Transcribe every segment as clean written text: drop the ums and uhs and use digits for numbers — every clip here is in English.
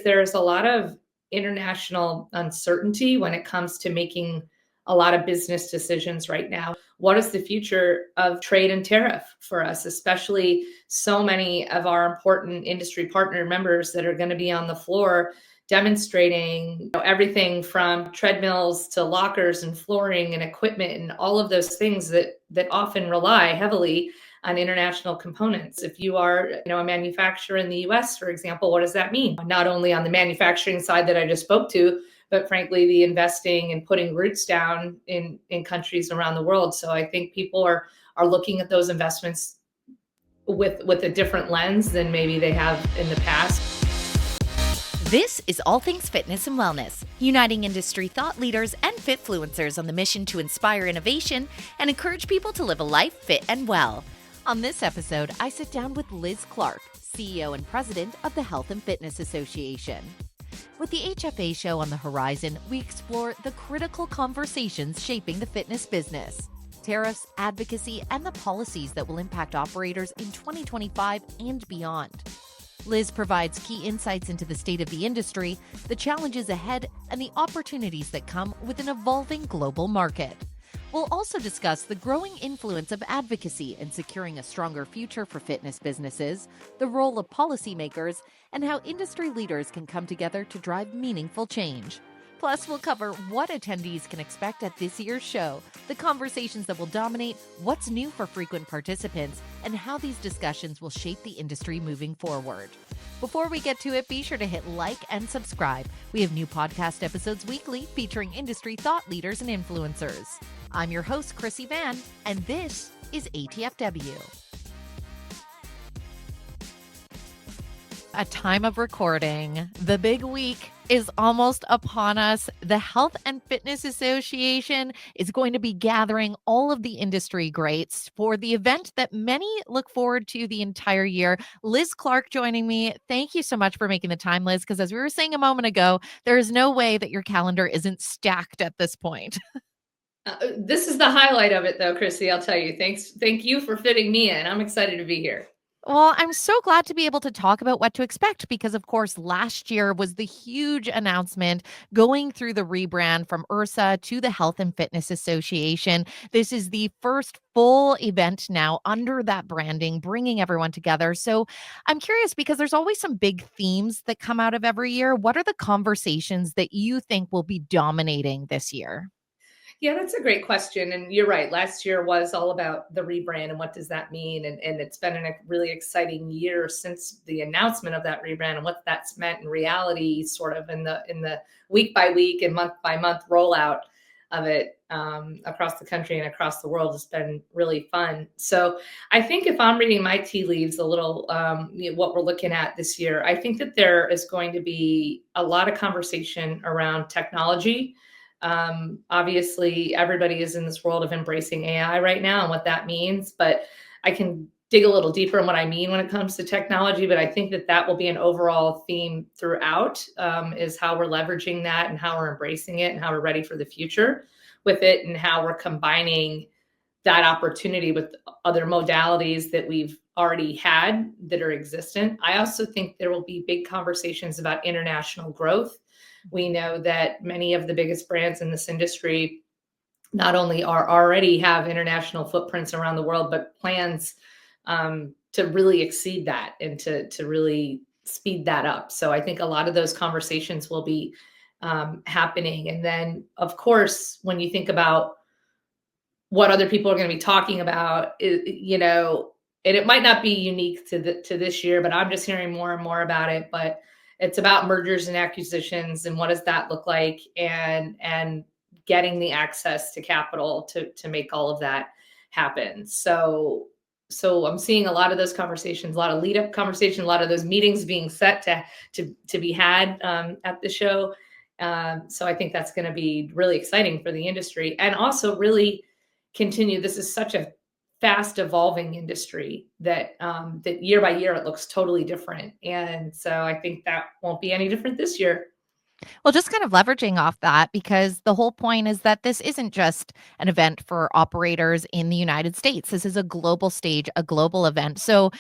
there's a lot of international uncertainty when it comes to making a lot of business decisions right now. What is the future of trade and tariff for us, especially so many of our important industry partner members that are going to be on the floor demonstrating everything from treadmills to lockers and flooring and equipment and all of those things that often rely heavily on international components. If you are, a manufacturer in the US, for example, what does that mean? Not only on the manufacturing side that I just spoke to, but frankly, the investing and putting roots down in countries around the world. So I think people are looking at those investments with a different lens than maybe they have in the past. This is All Things Fitness and Wellness, uniting industry thought leaders and fitfluencers on the mission to inspire innovation and encourage people to live a life fit and well. On this episode, I sit down with Liz Clark, CEO and President of the Health and Fitness Association. With the HFA Show on the horizon, we explore the critical conversations shaping the fitness business, tariffs, advocacy, and the policies that will impact operators in 2025 and beyond. Liz provides key insights into the state of the industry, the challenges ahead, and the opportunities that come with an evolving global market. We'll also discuss the growing influence of advocacy in securing a stronger future for fitness businesses, the role of policymakers, and how industry leaders can come together to drive meaningful change. Plus, we'll cover what attendees can expect at this year's show, the conversations that will dominate, what's new for frequent participants, and how these discussions will shape the industry moving forward. Before we get to it, be sure to hit like and subscribe. We have new podcast episodes weekly featuring industry thought leaders and influencers. I'm your host, Krissy Vann, and this is ATFW. At time of recording, the big week is almost upon us. The Health and Fitness Association is going to be gathering all of the industry greats for the event that many look forward to the entire year. Liz Clark joining me. Thank you so much for making the time, Liz, because as we were saying a moment ago, there is no way that your calendar isn't stacked at this point. This is the highlight of it, though, Krissy, I'll tell you. Thank you for fitting me in. I'm excited to be here. Well, I'm so glad to be able to talk about what to expect because, of course, last year was the huge announcement going through the rebrand from IHRSA to the Health and Fitness Association. This is the first full event now under that branding, bringing everyone together. So I'm curious because there's always some big themes that come out of every year. What are the conversations that you think will be dominating this year? Yeah, that's a great question. And you're right. Last year was all about the rebrand and what does that mean? And it's been a really exciting year since the announcement of that rebrand and what that's meant in reality, sort of in the week by week and month by month rollout of it across the country and across the world has been really fun. So I think if I'm reading my tea leaves a little, what we're looking at this year, I think that there is going to be a lot of conversation around technology. Obviously, everybody is in this world of embracing AI right now and what that means, but I can dig a little deeper in what I mean when it comes to technology. But I think that will be an overall theme throughout, is how we're leveraging that and how we're embracing it and how we're ready for the future with it and how we're combining that opportunity with other modalities that we've already had that are existent. I also think there will be big conversations about international growth. We know that many of the biggest brands in this industry not only already have international footprints around the world, but plans to really exceed that and to really speed that up. So I think a lot of those conversations will be happening. And then, of course, when you think about what other people are going to be talking about, and it might not be unique to this year, but I'm just hearing more and more about it. But it's about mergers and acquisitions and what does that look like, and getting the access to capital to make all of that happen. So I'm seeing a lot of those conversations, a lot of lead up conversation, a lot of those meetings being set to be had at the show. So I think that's going to be really exciting for the industry and also really continue. This is such a fast evolving industry that year by year it looks totally different. And so I think that won't be any different this year. Well, just kind of leveraging off that, because the whole point is that this isn't just an event for operators in the United States. This is a global stage, a global event. So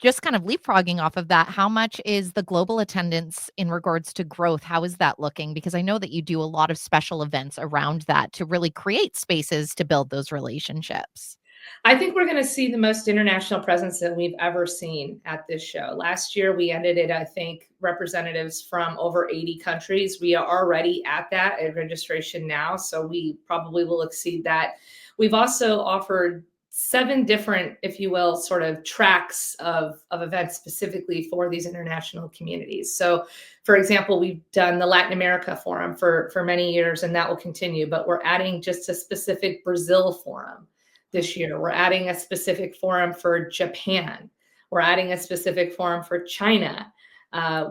just kind of leapfrogging off of that, how much is the global attendance in regards to growth? How is that looking? Because I know that you do a lot of special events around that to really create spaces to build those relationships. I think we're going to see the most international presence that we've ever seen at this show. Last year, we ended it, I think, representatives from over 80 countries. We are already at that at registration now, so we probably will exceed that. We've also offered 7 different, if you will, sort of tracks of events specifically for these international communities. So, for example, we've done the Latin America Forum for many years, and that will continue, but we're adding just a specific Brazil forum this year. We're adding a specific forum for Japan. We're adding a specific forum for China.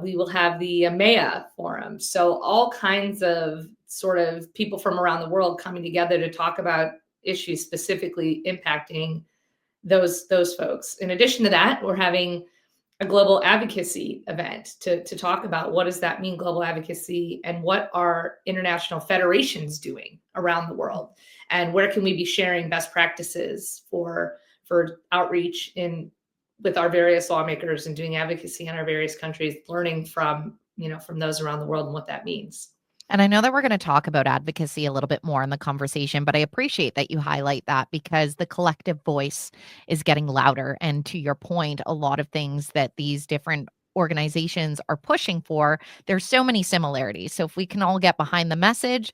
We will have the EMEA forum. So all kinds of sort of people from around the world coming together to talk about issues specifically impacting those folks. In addition to that, we're having a global advocacy event to talk about what does that mean, global advocacy, and what are international federations doing around the world, and where can we be sharing best practices for outreach with our various lawmakers and doing advocacy in our various countries, learning from those around the world and what that means. And I know that we're going to talk about advocacy a little bit more in the conversation, but I appreciate that you highlight that because the collective voice is getting louder. And to your point, a lot of things that these different organizations are pushing for, there's so many similarities. So if we can all get behind the message,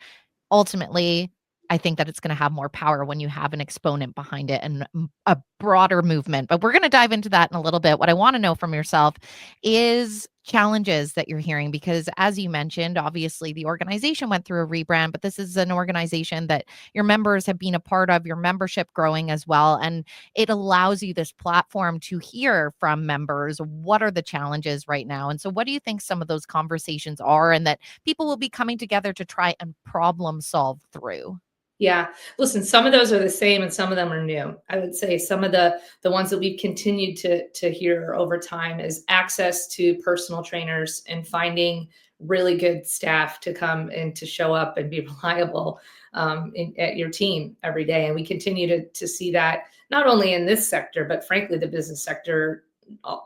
ultimately, I think that it's going to have more power when you have an exponent behind it and a broader movement. But we're going to dive into that in a little bit. What I want to know from yourself is challenges that you're hearing, because as you mentioned, obviously the organization went through a rebrand, but this is an organization that your members have been a part of, your membership growing as well. And it allows you this platform to hear from members. What are the challenges right now? And so what do you think some of those conversations are and that people will be coming together to try and problem solve through? Yeah. Listen, some of those are the same and some of them are new. I would say some of the ones that we've continued to hear over time is access to personal trainers and finding really good staff to come and to show up and be reliable at your team every day. And we continue to see that not only in this sector, but frankly, the business sector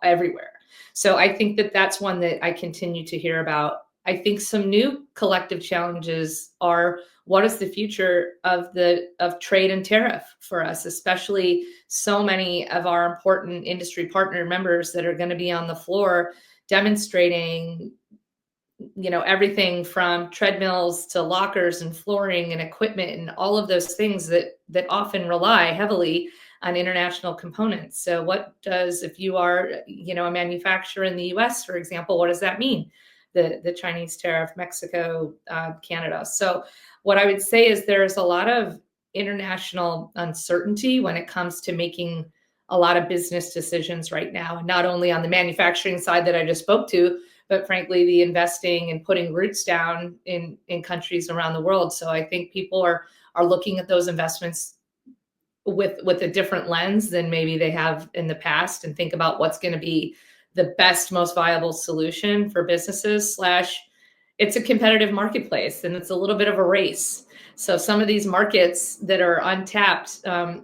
everywhere. So I think that that's one that I continue to hear about. I think some new collective challenges are what is the future of trade and tariff for us, especially so many of our important industry partner members that are going to be on the floor demonstrating, everything from treadmills to lockers and flooring and equipment and all of those things that often rely heavily on international components. So if you are, a manufacturer in the US, for example, what does that mean? The Chinese tariff, Mexico, Canada. So what I would say is there's a lot of international uncertainty when it comes to making a lot of business decisions right now, and not only on the manufacturing side that I just spoke to, but frankly, the investing and putting roots down in countries around the world. So I think people are looking at those investments with a different lens than maybe they have in the past, and think about what's going to be the best, most viable solution for businesses. It's a competitive marketplace and it's a little bit of a race. So some of these markets that are untapped,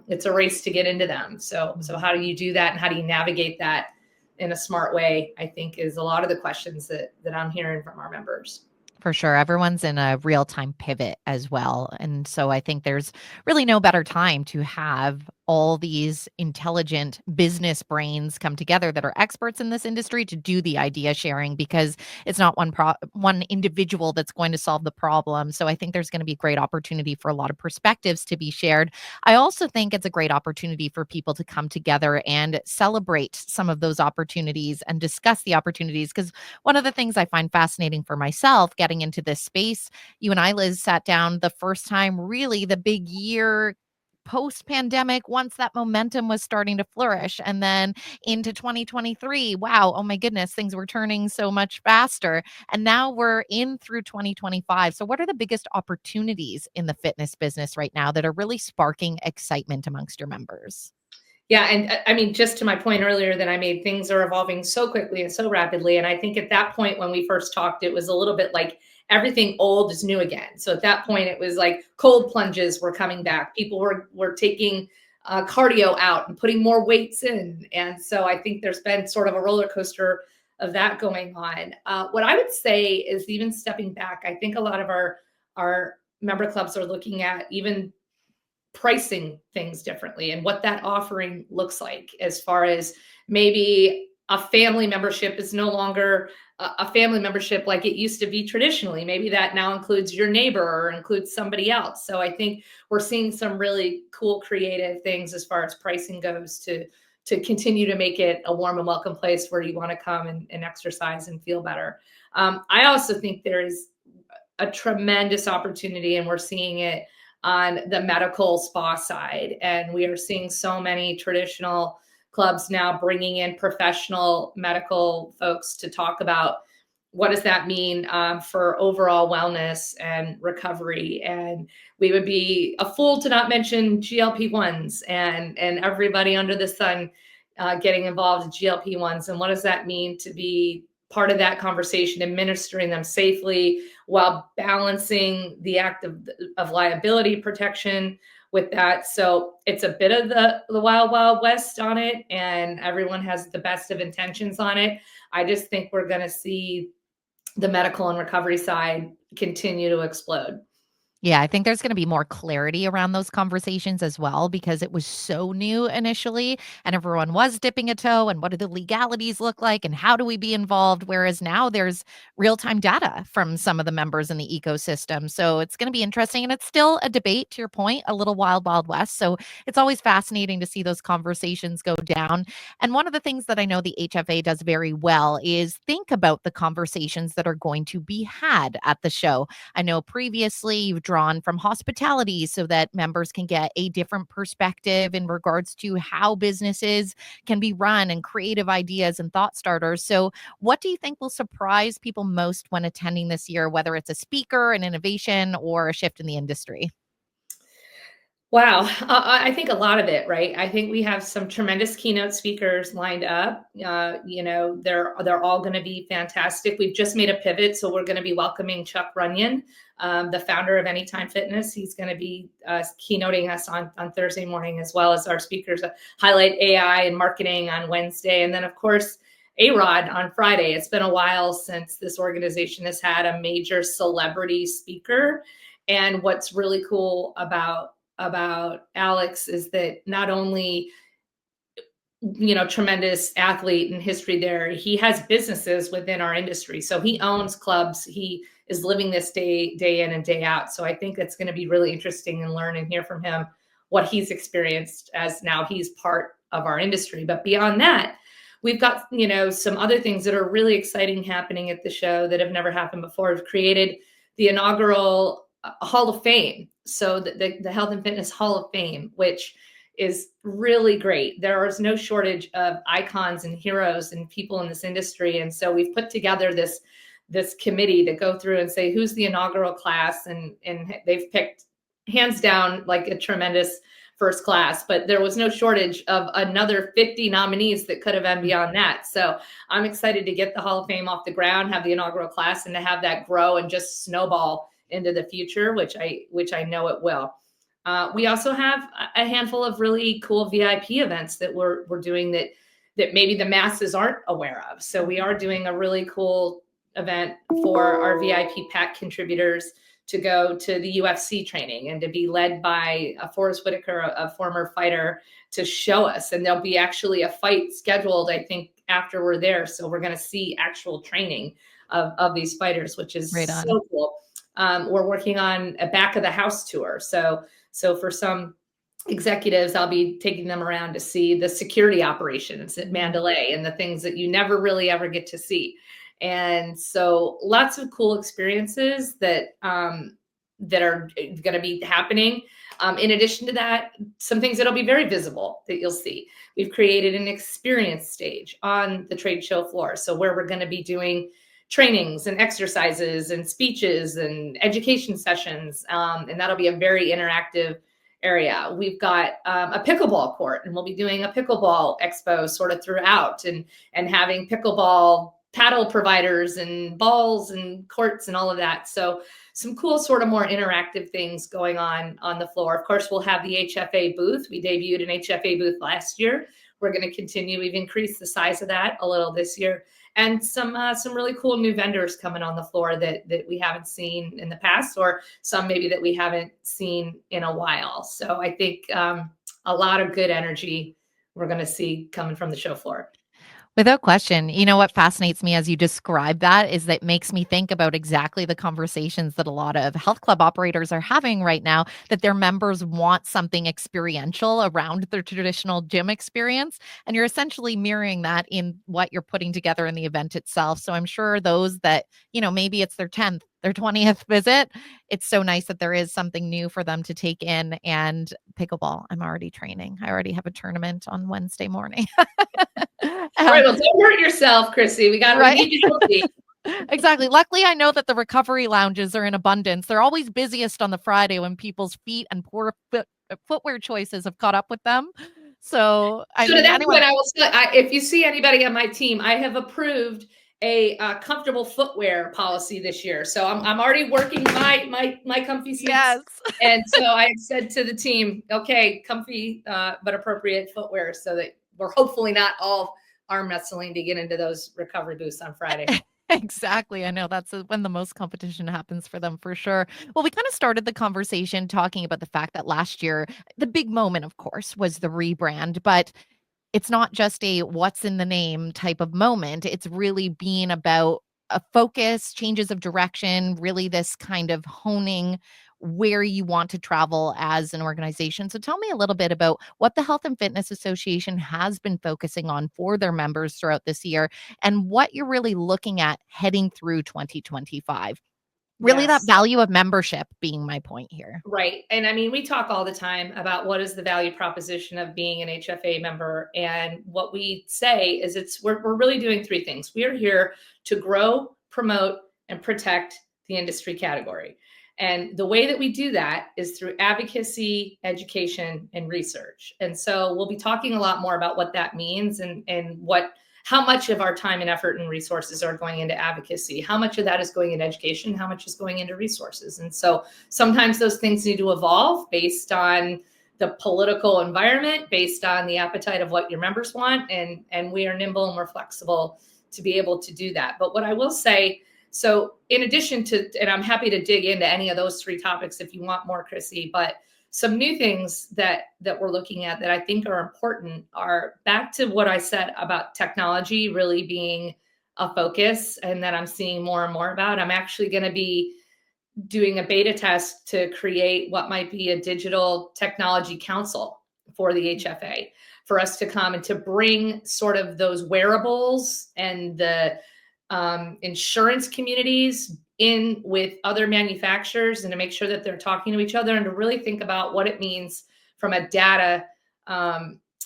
it's a race to get into them. So how do you do that and how do you navigate that in a smart way, I think is a lot of the questions that I'm hearing from our members. For sure. Everyone's in a real-time pivot as well. And so I think there's really no better time to have all these intelligent business brains come together that are experts in this industry to do the idea sharing, because it's not one individual that's going to solve the problem. So I think there's going to be a great opportunity for a lot of perspectives to be shared. I also think it's a great opportunity for people to come together and celebrate some of those opportunities and discuss the opportunities. Because one of the things I find fascinating for myself getting into this space, you and I, Liz, sat down the first time, really the big year post-pandemic, once that momentum was starting to flourish. And then into 2023, wow, oh my goodness, things were turning so much faster. And now we're in through 2025. So what are the biggest opportunities in the fitness business right now that are really sparking excitement amongst your members? Yeah. And I mean, just to my point earlier that I made, things are evolving so quickly and so rapidly. And I think at that point, when we first talked, it was a little bit like everything old is new again. So at that point, it was like cold plunges were coming back. People were taking cardio out and putting more weights in. And so I think there's been sort of a roller coaster of that going on. What I would say is, even stepping back, I think a lot of our member clubs are looking at even pricing things differently and what that offering looks like, as far as maybe a family membership is no longer a family membership like it used to be traditionally. Maybe that now includes your neighbor or includes somebody else. So I think we're seeing some really cool creative things as far as pricing goes, to continue to make it a warm and welcome place where you want to come and exercise and feel better. I also think there is a tremendous opportunity, and we're seeing it on the medical spa side. And we are seeing so many traditional clubs now bringing in professional medical folks to talk about what does that mean for overall wellness and recovery. And we would be a fool to not mention GLP-1s and everybody under the sun getting involved in GLP-1s. And what does that mean to be part of that conversation, administering them safely while balancing the act of liability protection with that. So it's a bit of the wild, wild west on it, and everyone has the best of intentions on it. I just think we're going to see the medical and recovery side continue to explode. Yeah, I think there's going to be more clarity around those conversations as well, because it was so new initially and everyone was dipping a toe and what do the legalities look like and how do we be involved? Whereas now there's real-time data from some of the members in the ecosystem. So it's going to be interesting, and it's still a debate, to your point, a little wild, wild west. So it's always fascinating to see those conversations go down. And one of the things that I know the HFA does very well is think about the conversations that are going to be had at the show. I know previously you've drawn from hospitality so that members can get a different perspective in regards to how businesses can be run and creative ideas and thought starters. So, what do you think will surprise people most when attending this year, whether it's a speaker, an innovation, or a shift in the industry? Wow. I think a lot of it, right? I think we have some tremendous keynote speakers lined up. They're all going to be fantastic. We've just made a pivot, so we're going to be welcoming Chuck Runyon, the founder of Anytime Fitness. He's going to be keynoting us on Thursday morning, as well as our speakers highlight AI and marketing on Wednesday. And then, of course, A-Rod on Friday. It's been a while since this organization has had a major celebrity speaker. And what's really cool about Alex is that not only, tremendous athlete and history there, he has businesses within our industry. So he owns clubs. He is living this day in and day out. So I think it's going to be really interesting and learn and hear from him what he's experienced, as now he's part of our industry. But beyond that, we've got, some other things that are really exciting happening at the show that have never happened before. We've created the inaugural Hall of Fame. So the Health and Fitness Hall of Fame, which is really great. There is no shortage of icons and heroes and people in this industry. And so we've put together this committee to go through and say, who's the inaugural class? And they've picked hands down like a tremendous first class, but there was no shortage of another 50 nominees that could have been beyond that. So I'm excited to get the Hall of Fame off the ground, have the inaugural class, and to have that grow and just snowball into the future, which I know it will. We also have a handful of really cool VIP events that we're doing that maybe the masses aren't aware of. So we are doing a really cool event for our VIP PAC contributors to go to the UFC training and to be led by Forrest Whitaker, a former fighter, to show us. And there'll be actually a fight scheduled, I think, after we're there. So we're going to see actual training of these fighters, which is so cool. We're working on a back of the house tour. So for some executives, I'll be taking them around to see the security operations at Mandalay and the things that you never really ever get to see. And so lots of cool experiences that are going to be happening. In addition to that, some things that'll be very visible that you'll see. We've created an experience stage on the trade show floor. So where we're going to be doing trainings and exercises and speeches and education sessions. And that'll be a very interactive area. We've got a pickleball court, and we'll be doing a pickleball expo sort of throughout and having pickleball paddle providers and balls and courts and all of that. So some cool sort of more interactive things going on the floor. Of course, we'll have the HFA booth. We debuted an HFA booth last year. We're going to continue. We've increased the size of that a little this year, and some really cool new vendors coming on the floor that we haven't seen in the past, or some maybe that we haven't seen in a while. So I think a lot of good energy we're going to see coming from the show floor. Without question. You know what fascinates me as you describe that is that it makes me think about exactly the conversations that a lot of health club operators are having right now, that their members want something experiential around their traditional gym experience. And you're essentially mirroring that in what you're putting together in the event itself. So I'm sure those that, maybe it's their 10th, their 20th visit, it's so nice that there is something new for them to take in. And pickleball, I'm already training. I already have a tournament on Wednesday morning. Right, well, don't hurt yourself, Krissy. We need you healthy. Exactly. Luckily, I know that the recovery lounges are in abundance. They're always busiest on the Friday when people's feet and poor footwear choices have caught up with them. So to that point, I will say, if you see anybody on my team, I have approved a comfortable footwear policy this year. So I'm already working my comfy suits. Yes. And so I said to the team, okay, comfy but appropriate footwear, so that we're hopefully not all arm wrestling to get into those recovery booths on Friday. Exactly. I know that's when the most competition happens for them, for sure. Well, we kind of started the conversation talking about the fact that last year, the big moment, of course, was the rebrand, but it's not just a what's in the name type of moment. It's really being about a focus, changes of direction, really this kind of honing where you want to travel as an organization. So tell me a little bit about what the Health and Fitness Association has been focusing on for their members throughout this year and what you're really looking at heading through 2025. Really, Yes. that value of membership being my point here. Right. And I mean, we talk all the time about what is the value proposition of being an HFA member. And what we say is we're really doing three things. We are here to grow, promote, and protect the industry category. And the way that we do that is through advocacy, education, and research. And so we'll be talking a lot more about what that means and how much of our time and effort and resources are going into advocacy, how much of that is going into education, how much is going into resources. And so sometimes those things need to evolve based on the political environment, based on the appetite of what your members want. And we are nimble and we're flexible to be able to do that. But what I will say, so in addition to, and I'm happy to dig into any of those three topics if you want more, Krissy, but some new things that we're looking at that I think are important are back to what I said about technology really being a focus and that I'm seeing more and more about. I'm actually going to be doing a beta test to create what might be a digital technology council for the HFA, for us to come and to bring sort of those wearables and the insurance communities in with other manufacturers and to make sure that they're talking to each other and to really think about what it means from a data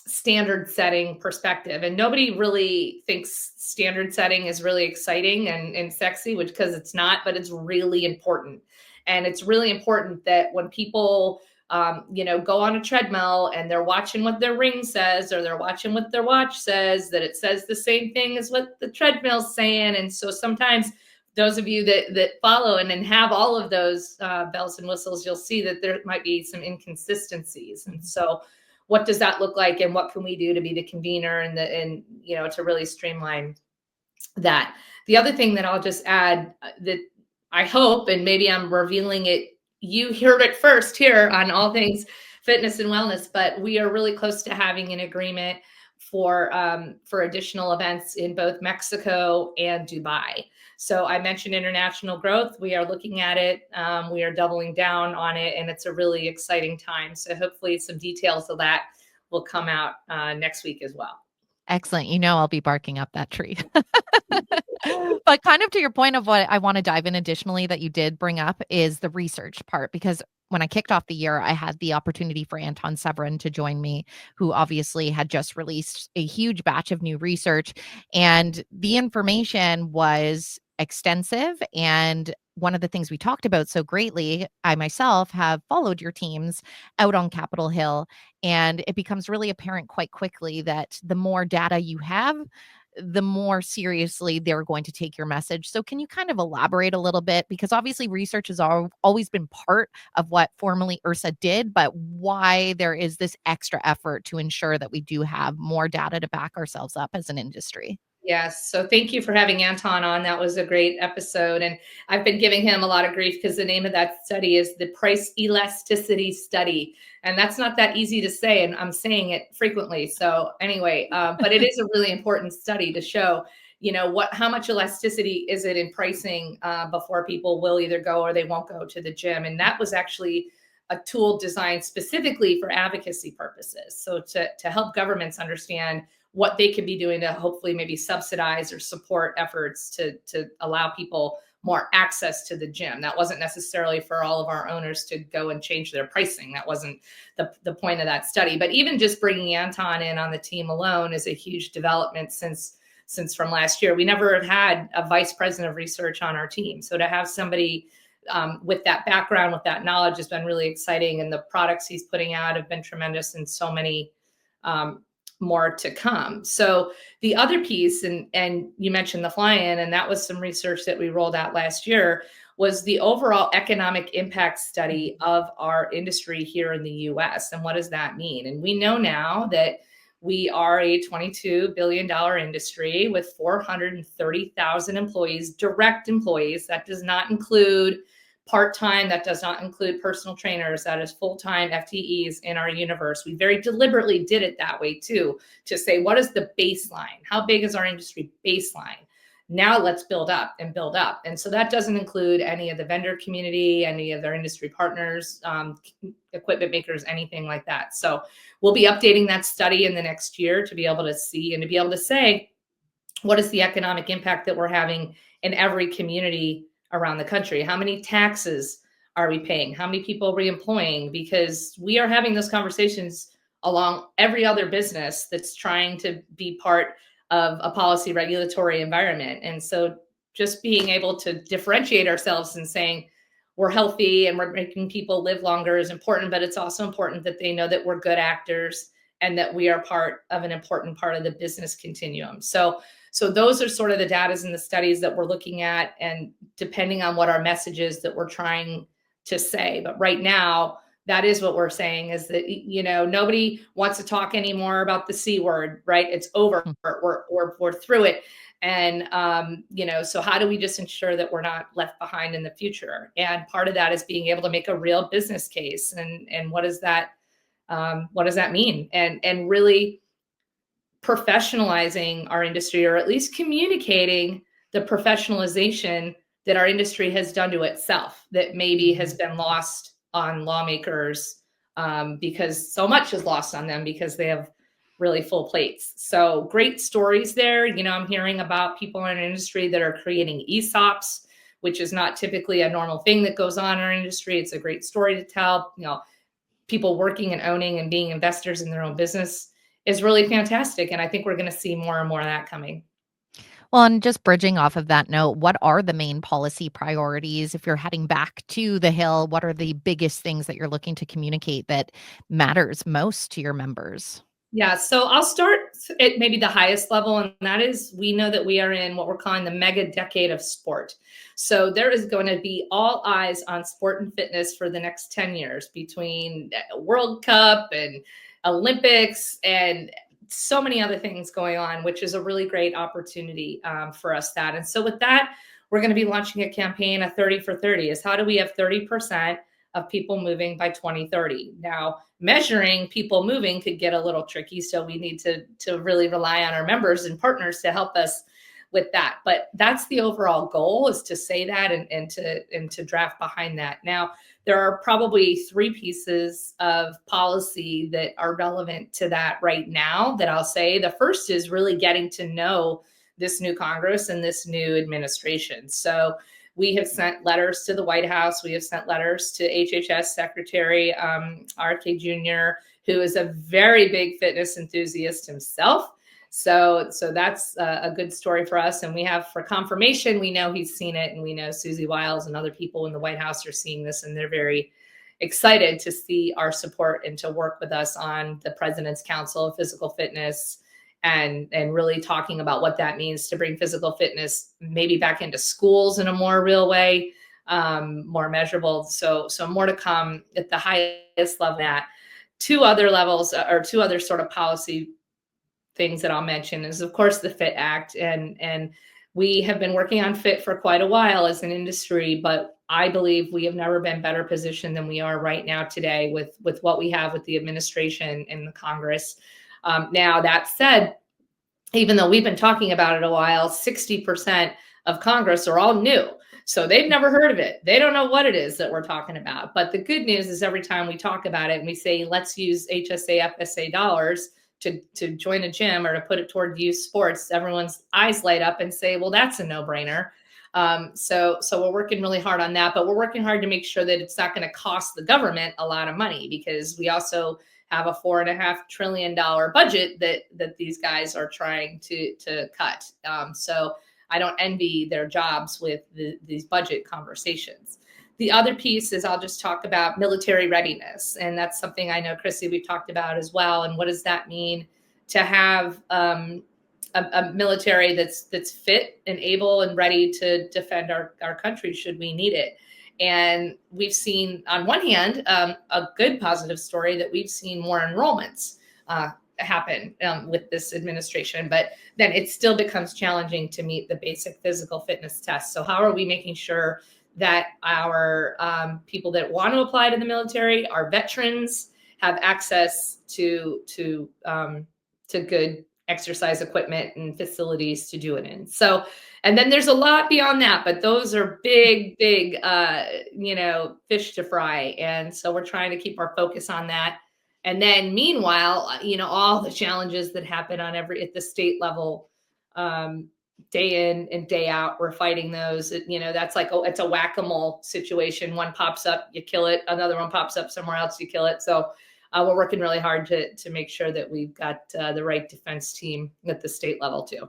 standard setting perspective. And nobody really thinks standard setting is really exciting and sexy, which because it's not, but it's really important. And it's really important that when people go on a treadmill and they're watching what their ring says or they're watching what their watch says, that it says the same thing as what the treadmill's saying. And so sometimes those of you that follow and then have all of those bells and whistles, you'll see that there might be some inconsistencies. And so what does that look like and what can we do to be the convener and to really streamline that? The other thing that I'll just add that I hope, and maybe I'm revealing it, you heard it first here on All Things Fitness and Wellness, but we are really close to having an agreement for additional events in both Mexico and Dubai. So I mentioned international growth. We are looking at it. We are doubling down on it, and it's a really exciting time. So hopefully some details of that will come out next week as well. Excellent. I'll be barking up that tree. But kind of to your point of what I want to dive in additionally that you did bring up is the research part, because when I kicked off the year, I had the opportunity for Anton Severin to join me, who obviously had just released a huge batch of new research. And the information was extensive. And one of the things we talked about so greatly, I myself have followed your teams out on Capitol Hill. And it becomes really apparent quite quickly that the more data you have, the more seriously they're going to take your message. So can you kind of elaborate a little bit? Because obviously research has always been part of what formerly IRSA did, but why there is this extra effort to ensure that we do have more data to back ourselves up as an industry. Yes. So thank you for having Anton on. That was a great episode. And I've been giving him a lot of grief because the name of that study is the price elasticity study. And that's not that easy to say. And I'm saying it frequently. So anyway, but it is a really important study to show, how much elasticity is it in pricing before people will either go or they won't go to the gym. And that was actually a tool designed specifically for advocacy purposes. So to help governments understand what they could be doing to hopefully maybe subsidize or support efforts to allow people more access to the gym. That wasn't necessarily for all of our owners to go and change their pricing. That wasn't the point of that study. But even just bringing Anton in on the team alone is a huge development since from last year. We never have had a vice president of research on our team. So to have somebody with that background, with that knowledge has been really exciting. And the products he's putting out have been tremendous, and so many more to come. So the other piece, and you mentioned the fly-in, and that was some research that we rolled out last year, was the overall economic impact study of our industry here in the US. And what does that mean? And we know now that we are a $22 billion industry with 430,000 employees, direct employees. That does not include part-time, that does not include personal trainers, that is full-time FTEs in our universe. We very deliberately did it that way too, to say, what is the baseline? How big is our industry baseline? Now let's build up and build up. And so that doesn't include any of the vendor community, any of their industry partners, equipment makers, anything like that. So we'll be updating that study in the next year to be able to see and to be able to say, what is the economic impact that we're having in every community around the country? How many taxes are we paying? How many people are we employing? Because we are having those conversations along every other business that's trying to be part of a policy regulatory environment. And so just being able to differentiate ourselves and saying we're healthy and we're making people live longer is important, but it's also important that they know that we're good actors and that we are part of an important part of the business continuum. So those are sort of the data and the studies that we're looking at, and depending on what our message is that we're trying to say. But right now, that is what we're saying, is that, nobody wants to talk anymore about the C word, right? It's over. We're through it. And, so how do we just ensure that we're not left behind in the future? And part of that is being able to make a real business case. And what does that mean? And really professionalizing our industry, or at least communicating the professionalization that our industry has done to itself, that maybe has been lost on lawmakers because so much is lost on them because they have really full plates. So great stories there. I'm hearing about people in our industry that are creating ESOPs, which is not typically a normal thing that goes on in our industry. It's a great story to tell. People working and owning and being investors in their own business is really fantastic. And I think we're going to see more and more of that coming. Well, and just bridging off of that note, what are the main policy priorities if you're heading back to the Hill? What are the biggest things that you're looking to communicate that matters most to your members? Yeah, so I'll start at maybe the highest level, and that is, we know that we are in what we're calling the mega decade of sport. So there is going to be all eyes on sport and fitness for the next 10 years, between World Cup and Olympics and so many other things going on, which is a really great opportunity for us. And so with that, we're going to be launching a campaign, a 30 for 30, is how do we have 30% of people moving by 2030. Now, measuring people moving could get a little tricky, so we need to really rely on our members and partners to help us with that. But that's the overall goal, is to say that and to draft behind that. Now, there are probably 3 pieces of policy that are relevant to that right now that I'll say. The first is really getting to know this new Congress and this new administration. So we have sent letters to the White House. We have sent letters to HHS Secretary RK Jr., who is a very big fitness enthusiast himself. So that's a good story for us. And we have, for confirmation, we know he's seen it, and we know Susie Wiles and other people in the White House are seeing this, and they're very excited to see our support and to work with us on the President's Council of Physical Fitness and really talking about what that means to bring physical fitness maybe back into schools in a more real way, more measurable. So more to come at the highest level. That two other levels, or two other sort of policy things that I'll mention, is of course the FIT Act, and we have been working on FIT for quite a while as an industry, but I believe we have never been better positioned than we are right now today with what we have with the administration and the Congress. Now that said, even though we've been talking about it a while, 60% of Congress are all new. So they've never heard of it. They don't know what it is that we're talking about. But the good news is every time we talk about it and we say, let's use HSA, FSA dollars to join a gym or to put it toward youth sports, everyone's eyes light up and say, well, that's a no-brainer. So we're working really hard on that, but we're working hard to make sure that it's not going to cost the government a lot of money, because we also have a $4.5 trillion budget that these guys are trying to cut. So I don't envy their jobs with these budget conversations. The other piece is I'll just talk about military readiness. And that's something I know, Krissy, we've talked about as well. And what does that mean to have a military that's fit and able and ready to defend our country should we need it? And we've seen, on one hand, a good positive story that we've seen more enrollments happen with this administration, but then it still becomes challenging to meet the basic physical fitness tests. So how are we making sure that our people that want to apply to the military, our veterans, have access to good exercise equipment and facilities to do it in? So, and then there's a lot beyond that, but those are big, fish to fry. And so we're trying to keep our focus on that. And then meanwhile, all the challenges that happen at the state level, day in and day out, we're fighting those. That's like, it's a whack-a-mole situation. One pops up, you kill it. Another one pops up somewhere else, you kill it. So we're working really hard to make sure that we've got the right defense team at the state level too.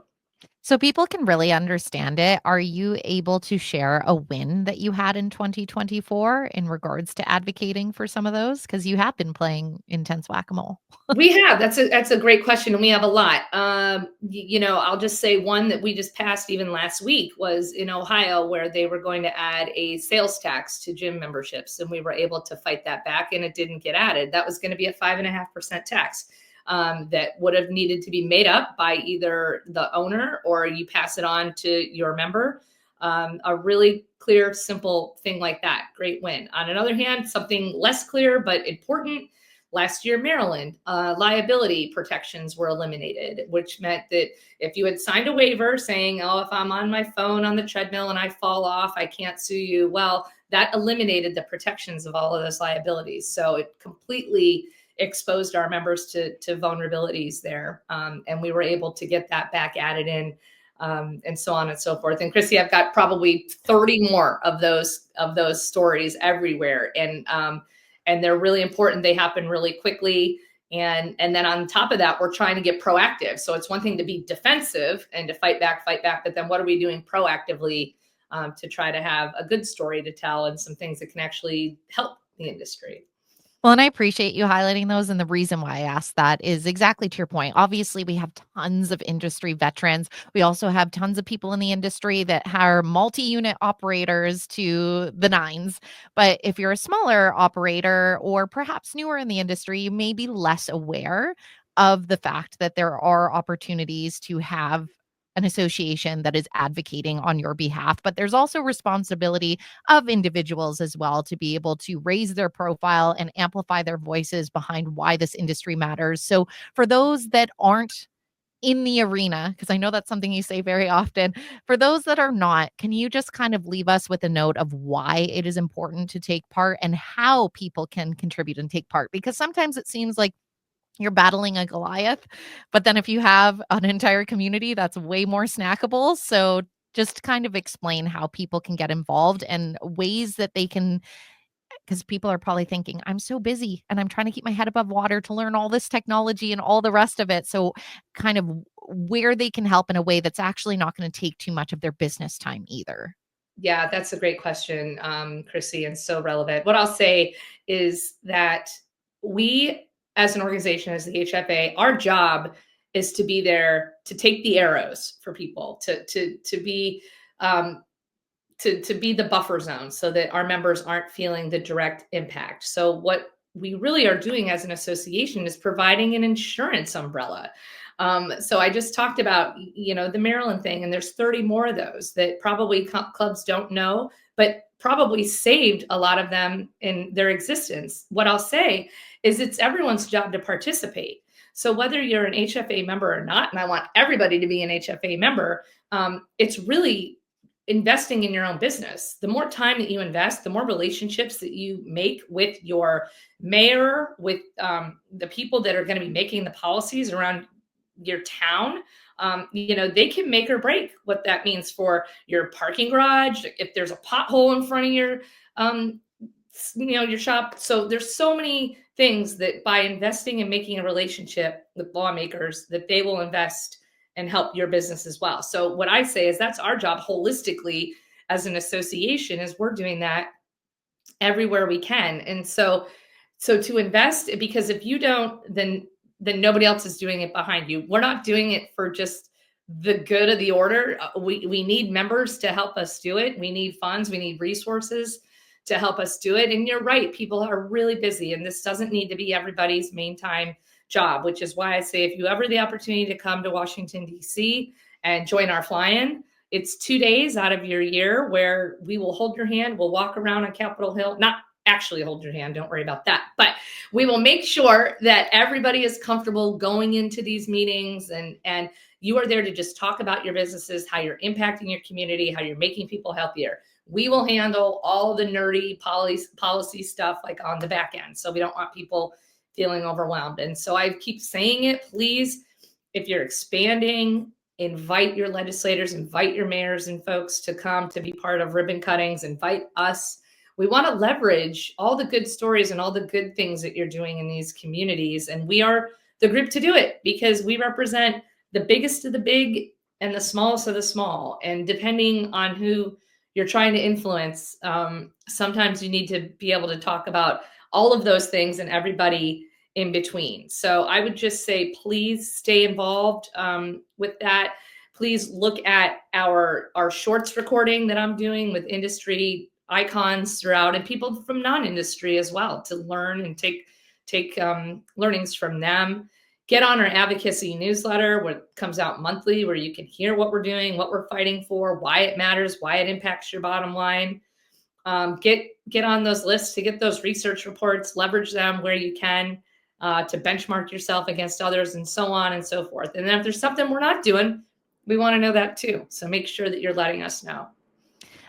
So people can really understand it. Are you able to share a win that you had in 2024 in regards to advocating for some of those? Because you have been playing intense whack-a-mole. We have. That's a great question, and we have a lot. I'll just say one that we just passed even last week was in Ohio, where they were going to add a sales tax to gym memberships, and we were able to fight that back, and it didn't get added. That was going to be a 5.5% tax that would have needed to be made up by either the owner or you pass it on to your member. A really clear, simple thing like that. Great win. On another hand, something less clear but important. Last year, Maryland, liability protections were eliminated, which meant that if you had signed a waiver saying, oh, if I'm on my phone on the treadmill and I fall off, I can't sue you. Well, that eliminated the protections of all of those liabilities. So it completely exposed our members to vulnerabilities there. And we were able to get that back added in, and so on and so forth. And Krissy, I've got probably 30 more of those stories everywhere. And they're really important. They happen really quickly. And then on top of that, we're trying to get proactive. So it's one thing to be defensive and to fight back, but then what are we doing proactively to try to have a good story to tell and some things that can actually help the industry? Well, and I appreciate you highlighting those. And the reason why I asked that is exactly to your point. Obviously, we have tons of industry veterans. We also have tons of people in the industry that are multi-unit operators to the nines. But if you're a smaller operator or perhaps newer in the industry, you may be less aware of the fact that there are opportunities to have an association that is advocating on your behalf. But there's also responsibility of individuals as well to be able to raise their profile and amplify their voices behind why this industry matters. So for those that aren't in the arena, because I know that's something you say very often, for those that are not, can you just kind of leave us with a note of why it is important to take part and how people can contribute and take part? Because sometimes it seems like you're battling a Goliath, but then if you have an entire community, that's way more snackable. So just kind of explain how people can get involved and ways that they can, because people are probably thinking, I'm so busy and I'm trying to keep my head above water to learn all this technology and all the rest of it. So kind of where they can help in a way that's actually not going to take too much of their business time either. Yeah, that's a great question, Krissy, and so relevant. What I'll say is that we, as an organization, as the HFA, our job is to be there to take the arrows for people, to be to be the buffer zone so that our members aren't feeling the direct impact. So what we really are doing as an association is providing an insurance umbrella. So I just talked about, the Maryland thing, and there's 30 more of those that probably clubs don't know, but probably saved a lot of them in their existence. What I'll say is it's everyone's job to participate. So whether you're an HFA member or not, and I want everybody to be an HFA member, it's really investing in your own business. The more time that you invest, the more relationships that you make with your mayor, with the people that are going to be making the policies around your town. They can make or break what that means for your parking garage, if there's a pothole in front of your shop. So there's so many things that by investing and making a relationship with lawmakers, that they will invest and help your business as well. So what I say is that's our job holistically as an association, is we're doing that everywhere we can. And so to invest, because if you don't, then nobody else is doing it behind you. We're not doing it for just the good of the order. We need members to help us do it. We need funds, we need resources to help us do it. And you're right, people are really busy, and this doesn't need to be everybody's main time job, which is why I say if you ever the opportunity to come to Washington, D.C. and join our fly-in, it's 2 days out of your year where we will hold your hand. We'll walk around on Capitol Hill, not actually hold your hand, don't worry about that, but we will make sure that everybody is comfortable going into these meetings, and you are there to just talk about your businesses, how you're impacting your community, how you're making people healthier. We will handle all the nerdy policy stuff like on the back end. So we don't want people feeling overwhelmed. And so I keep saying it, please, if you're expanding, invite your legislators, invite your mayors and folks to come to be part of ribbon cuttings, invite us. We want to leverage all the good stories and all the good things that you're doing in these communities. And we are the group to do it because we represent the biggest of the big and the smallest of the small. And depending on who you're trying to influence, sometimes you need to be able to talk about all of those things and everybody in between. So I would just say, please stay involved with that. Please look at our shorts recording that I'm doing with industry icons throughout, and people from non-industry as well, to learn and take learnings from them. Get on our advocacy newsletter, where it comes out monthly, where you can hear what we're doing, what we're fighting for, why it matters, why it impacts your bottom line. Get on those lists to get those research reports, leverage them where you can to benchmark yourself against others, and so on and so forth. And then if there's something we're not doing, we want to know that too. So make sure that you're letting us know.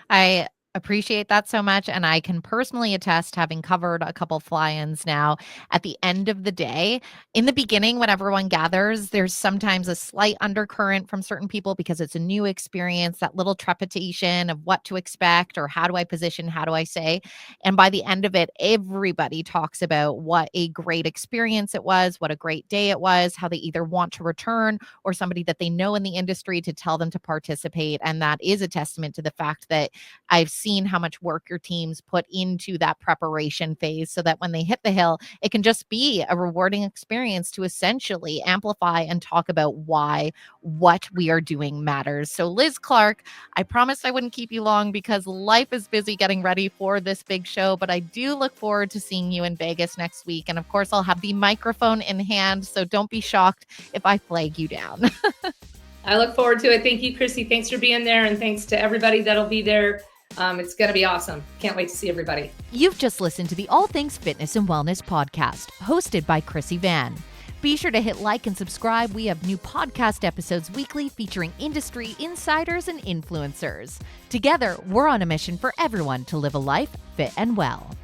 I appreciate that so much. And I can personally attest, having covered a couple fly-ins now, at the end of the day, in the beginning, when everyone gathers, there's sometimes a slight undercurrent from certain people because it's a new experience, that little trepidation of what to expect or how do I position, how do I say? And by the end of it, everybody talks about what a great experience it was, what a great day it was, how they either want to return or somebody that they know in the industry to tell them to participate. And that is a testament to the fact that I've seen how much work your teams put into that preparation phase, so that when they hit the hill, it can just be a rewarding experience to essentially amplify and talk about why what we are doing matters. So Liz Clark, I promised I wouldn't keep you long because life is busy getting ready for this big show, but I do look forward to seeing you in Vegas next week. And of course, I'll have the microphone in hand, so don't be shocked if I flag you down. I look forward to it. Thank you, Krissy. Thanks for being there. And thanks to everybody that'll be there. It's going to be awesome. Can't wait to see everybody. You've just listened to the All Things Fitness and Wellness podcast, hosted by Krissy Vann. Be sure to hit like and subscribe. We have new podcast episodes weekly featuring industry insiders and influencers. Together, we're on a mission for everyone to live a life fit and well.